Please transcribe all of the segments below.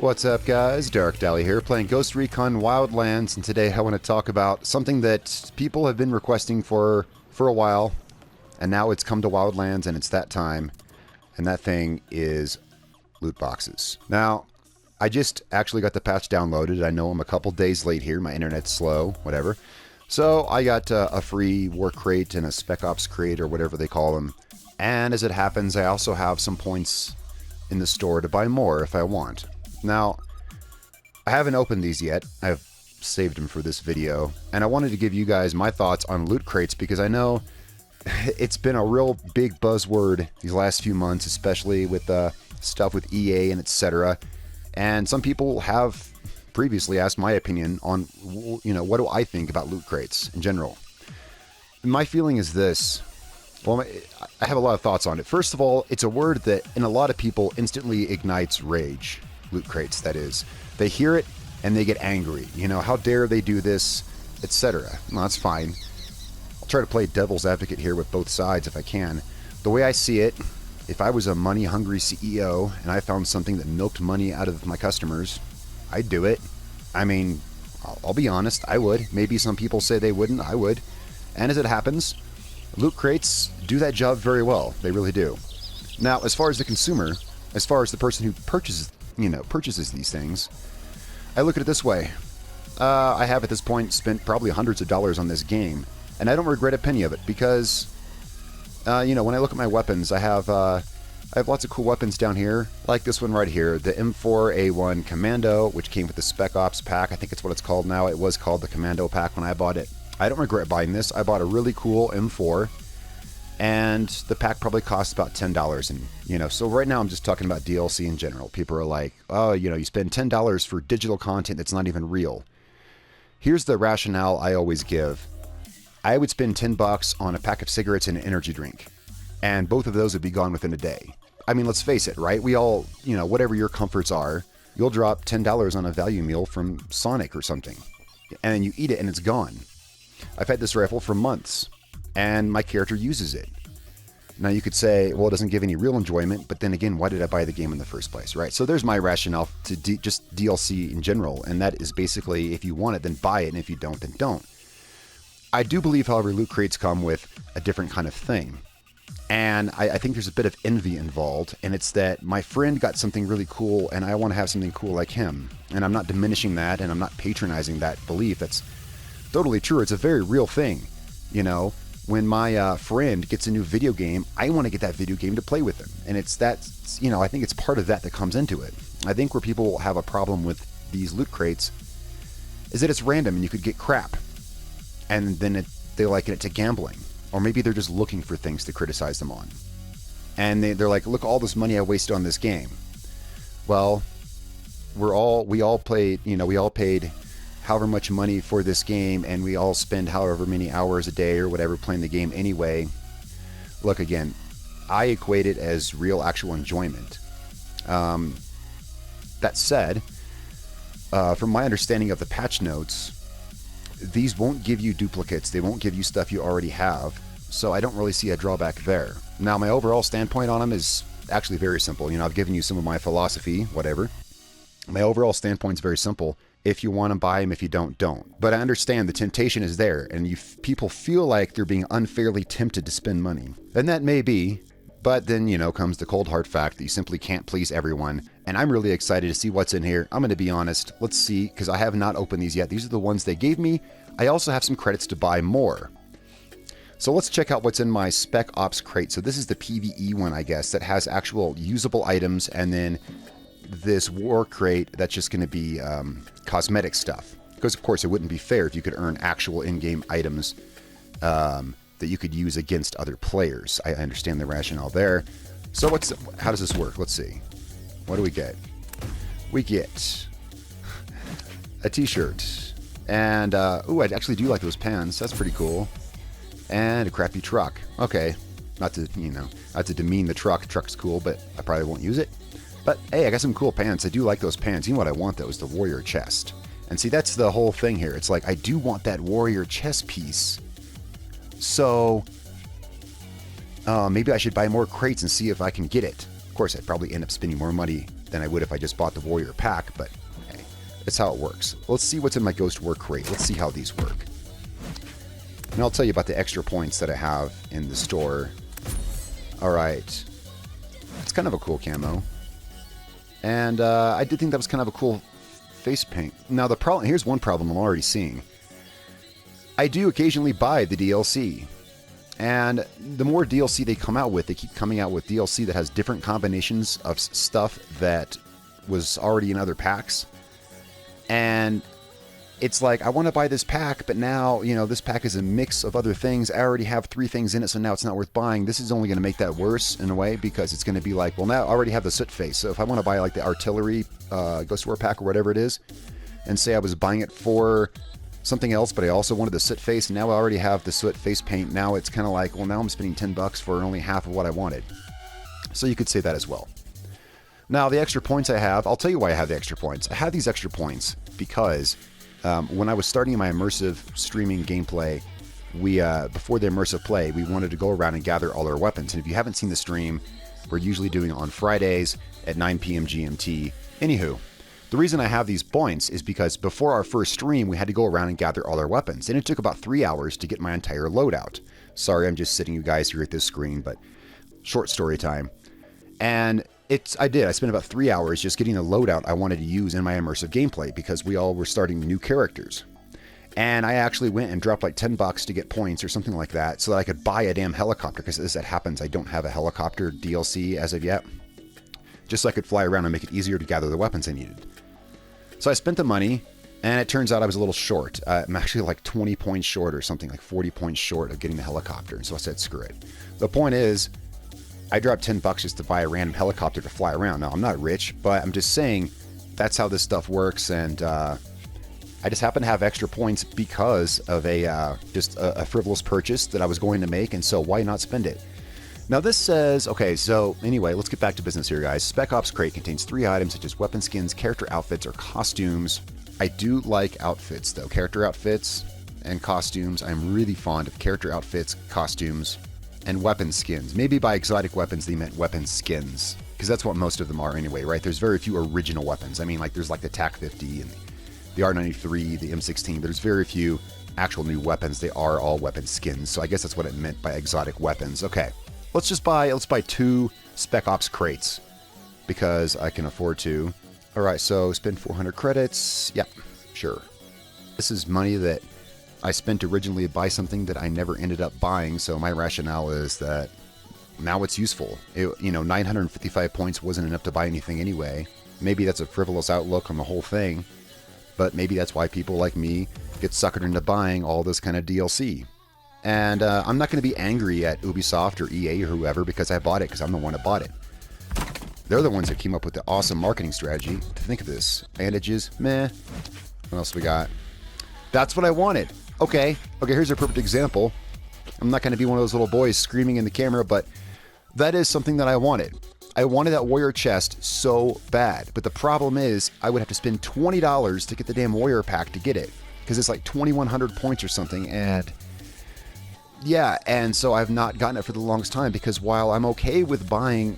What's up, guys? Darkdally here, playing Ghost Recon Wildlands, and today I want to talk about something that people have been requesting for a while, and now it's come to Wildlands, and it's that time, and that thing is loot boxes. Now, I just actually got the patch downloaded. I know I'm a couple days late here. My internet's slow, whatever. So I got a free war crate and a spec ops crate, or whatever they call them. And as it happens, I also have some points in the store to buy more if I want. Now, I haven't opened these yet. I've saved them for this video, and I wanted to give you guys my thoughts on loot crates because I know it's been a real big buzzword these last few months, especially with stuff with EA and etc. And some people have previously asked my opinion on, you know, what do I think about loot crates in general. My feeling is this. Well, I have a lot of thoughts on it. First of all, it's a word that in a lot of people instantly ignites rage. Loot crates, that is. They hear it and they get angry. You know, how dare they do this, etc. Well, that's fine. I'll try to play devil's advocate here with both sides if I can. The way I see it, if I was a money-hungry CEO and I found something that milked money out of my customers, I'd do it. I mean, I'll be honest, I would. Maybe some people say they wouldn't, I would. And as it happens, loot crates do that job very well. They really do. Now, as far as the consumer, as far as the person who purchases these things, I look at it this way. I have at this point spent probably hundreds of dollars on this game, and I don't regret a penny of it because, you know, when I look at my weapons, I have lots of cool weapons down here, like this one right here, the M4A1 Commando, which came with the Spec Ops pack. I think it's what it's called now. It was called the Commando pack when I bought it. I don't regret buying this. I bought a really cool M4. And the pack probably costs about $10, and you know, so right now I'm just talking about DLC in general. People are like, oh, you know, you spend $10 for digital content that's not even real. Here's the rationale I always give. I would spend $10 on a pack of cigarettes and an energy drink, and both of those would be gone within a day. I mean, let's face it, right? We all, you know, whatever your comforts are, you'll drop $10 on a value meal from Sonic or something, and then you eat it and it's gone. I've had this rifle for months, and my character uses it. Now you could say, well, it doesn't give any real enjoyment, but then again, why did I buy the game in the first place, right? So there's my rationale to just DLC in general, and that is basically, if you want it, then buy it, and if you don't, then don't. I do believe, however, loot crates come with a different kind of thing, and I think there's a bit of envy involved, and it's that my friend got something really cool, and I want to have something cool like him, and I'm not diminishing that, and I'm not patronizing that belief. That's totally true. It's a very real thing, you know. When my friend gets a new video game, I want to get that video game to play with him. And it's that, you know, I think it's part of that comes into it. I think where people have a problem with these loot crates is that it's random and you could get crap. And then they liken it to gambling. Or maybe they're just looking for things to criticize them on. And they're like, look, all this money I wasted on this game. Well, we all paid however much money for this game, and we all spend however many hours a day or whatever playing the game anyway. Look, again, I equate it as real actual enjoyment. That said, from my understanding of the patch notes, these won't give you duplicates. They won't give you stuff you already have, so I don't really see a drawback there. Now, my overall standpoint on them is actually very simple. You know, I've given you some of my philosophy, whatever. My overall standpoint is very simple. If you want to buy them, if you don't, don't. But I understand the temptation is there, and people feel like they're being unfairly tempted to spend money. And that may be, but then, you know, comes the cold hard fact that you simply can't please everyone. And I'm really excited to see what's in here. I'm going to be honest. Let's see, because I have not opened these yet. These are the ones they gave me. I also have some credits to buy more. So let's check out what's in my Spec Ops crate. So this is the PvE one, I guess, that has actual usable items, and then this war crate that's just going to be cosmetic stuff, because of course it wouldn't be fair if you could earn actual in-game items that you could use against other players. I understand the rationale there. So how does this work? Let's see. What do we get? We get a t-shirt, and ooh, I actually do like those pants. That's pretty cool. And a crappy truck. Okay, not to demean the truck. Truck's cool, but I probably won't use it. But hey, I got some cool pants. I do like those pants. You know what I want, though, is the warrior chest. And see, that's the whole thing here. It's like, I do want that warrior chest piece. So maybe I should buy more crates and see if I can get it. Of course, I'd probably end up spending more money than I would if I just bought the warrior pack, but hey, that's how it works. Let's see what's in my Ghost War crate. Let's see how these work. And I'll tell you about the extra points that I have in the store. Alright. It's kind of a cool camo. And I did think that was kind of a cool face paint. Now the problem, here's one problem I'm already seeing. I do occasionally buy the DLC. And the more DLC they come out with, they keep coming out with DLC that has different combinations of stuff that was already in other packs. And it's like, I want to buy this pack, but now, you know, this pack is a mix of other things. I already have 3 things in it, so now it's not worth buying. This is only going to make that worse in a way, because it's going to be like, well, now I already have the soot face. So if I want to buy like the artillery Ghost War pack or whatever it is, and say I was buying it for something else, but I also wanted the soot face, and now I already have the soot face paint. Now it's kind of like, well, now I'm spending $10 for only half of what I wanted. So you could say that as well. Now, the extra points I have, I'll tell you why I have the extra points. I have these extra points because when I was starting my immersive streaming gameplay, we before the immersive play, we wanted to go around and gather all our weapons. And if you haven't seen the stream, we're usually doing it on Fridays at 9 p.m. GMT. Anywho, the reason I have these points is because before our first stream, we had to go around and gather all our weapons. And it took about 3 hours to get my entire loadout. Sorry, I'm just sitting you guys here at this screen, but short story time. And I did. I spent about 3 hours just getting the loadout I wanted to use in my immersive gameplay because we all were starting new characters. And I actually went and dropped like $10 to get points or something like that so that I could buy a damn helicopter, because as that happens, I don't have a helicopter DLC as of yet. Just so I could fly around and make it easier to gather the weapons I needed. So I spent the money, and it turns out I was a little short. I'm actually like 20 points short or something, like 40 points short of getting the helicopter. And so I said, screw it. The point is, I dropped $10 just to buy a random helicopter to fly around. Now, I'm not rich, but I'm just saying that's how this stuff works. And I just happen to have extra points because of just a frivolous purchase that I was going to make. And so why not spend it? Now, this says, okay, so anyway, let's get back to business here, guys. Spec Ops crate contains 3 items such as weapon skins, character outfits, or costumes. I do like outfits, though. Character outfits and costumes. I'm really fond of character outfits, costumes, and weapon skins. Maybe by exotic weapons they meant weapon skins, because that's what most of them are anyway, right? There's very few original weapons. I mean, like, there's like the TAC-50 and the R93, the M16. There's very few actual new weapons. They are all weapon skins, so I guess that's what it meant by exotic weapons. Okay, let's buy 2 Spec Ops crates, because I can afford to. Alright, so spend 400 credits. Yep, sure. This is money that I spent originally to buy something that I never ended up buying, so my rationale is that now it's useful. 955 points wasn't enough to buy anything anyway. Maybe that's a frivolous outlook on the whole thing, but maybe that's why people like me get suckered into buying all this kind of DLC. And I'm not going to be angry at Ubisoft or EA or whoever because I bought it, because I'm the one that bought it. They're the ones that came up with the awesome marketing strategy to think of this. Bandages, meh. What else we got? That's what I wanted. Okay, here's a perfect example. I'm not going to be one of those little boys screaming in the camera, but that is something that I wanted. I wanted that warrior chest so bad, but the problem is I would have to spend $20 to get the damn warrior pack to get it, because it's like 2,100 points or something, and yeah, and so I've not gotten it for the longest time, because while I'm okay with buying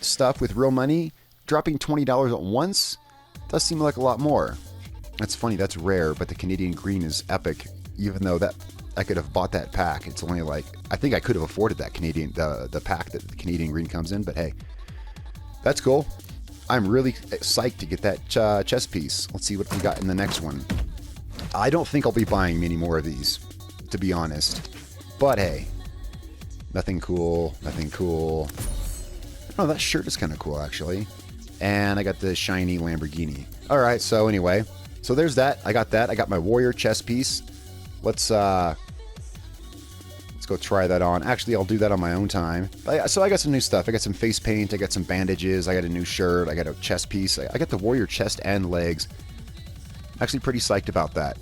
stuff with real money, dropping $20 at once does seem like a lot more. That's funny, that's rare, but the Canadian green is epic, even though that I could have bought that pack. It's only like, I think I could have afforded that the pack that the Canadian green comes in, but hey, that's cool. I'm really psyched to get that chest piece. Let's see what we got in the next one. I don't think I'll be buying many more of these, to be honest, but hey, nothing cool. Oh, that shirt is kind of cool, actually. And I got the shiny Lamborghini. Alright, so anyway, so there's that. I got that. I got my warrior chest piece. Let's go try that on. Actually, I'll do that on my own time. So I got some new stuff. I got some face paint. I got some bandages. I got a new shirt. I got a chest piece. I got the warrior chest and legs. Actually pretty psyched about that.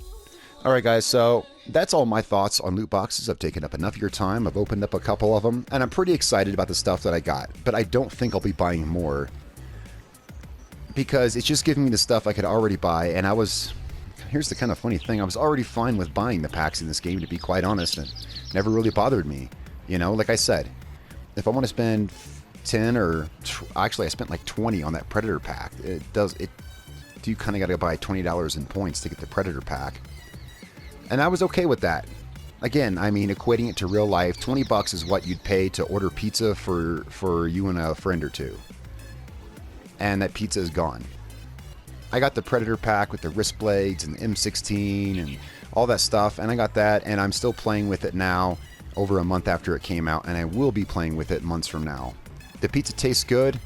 Alright guys, so that's all my thoughts on loot boxes. I've taken up enough of your time. I've opened up a couple of them, and I'm pretty excited about the stuff that I got. But I don't think I'll be buying more, because it's just giving me the stuff I could already buy, and here's the kind of funny thing, I was already fine with buying the packs in this game, to be quite honest, and it never really bothered me. You know, like I said, if I want to spend 10 or actually I spent like 20 on that Predator pack. You kind of got to buy $20 in points to get the Predator pack. And I was okay with that. Again, I mean, equating it to real life, 20 bucks is what you'd pay to order pizza for you and a friend or two. And that pizza is gone. I got the Predator pack with the wrist blades and the M16 and all that stuff, and I got that, and I'm still playing with it now over a month after it came out, and I will be playing with it months from now. The pizza tastes good,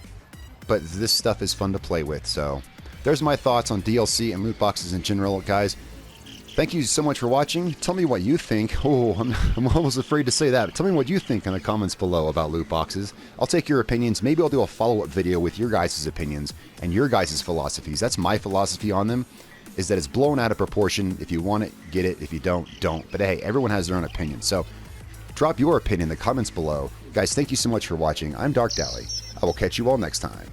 but this stuff is fun to play with, so there's my thoughts on DLC and loot boxes in general, guys. Thank you so much for watching. Tell me what you think. Oh, I'm almost afraid to say that. But tell me what you think in the comments below about loot boxes. I'll take your opinions. Maybe I'll do a follow-up video with your guys' opinions and your guys' philosophies. That's my philosophy on them, is that it's blown out of proportion. If you want it, get it. If you don't, don't. But hey, everyone has their own opinion. So drop your opinion in the comments below. Guys, thank you so much for watching. I'm Darkdally. I will catch you all next time.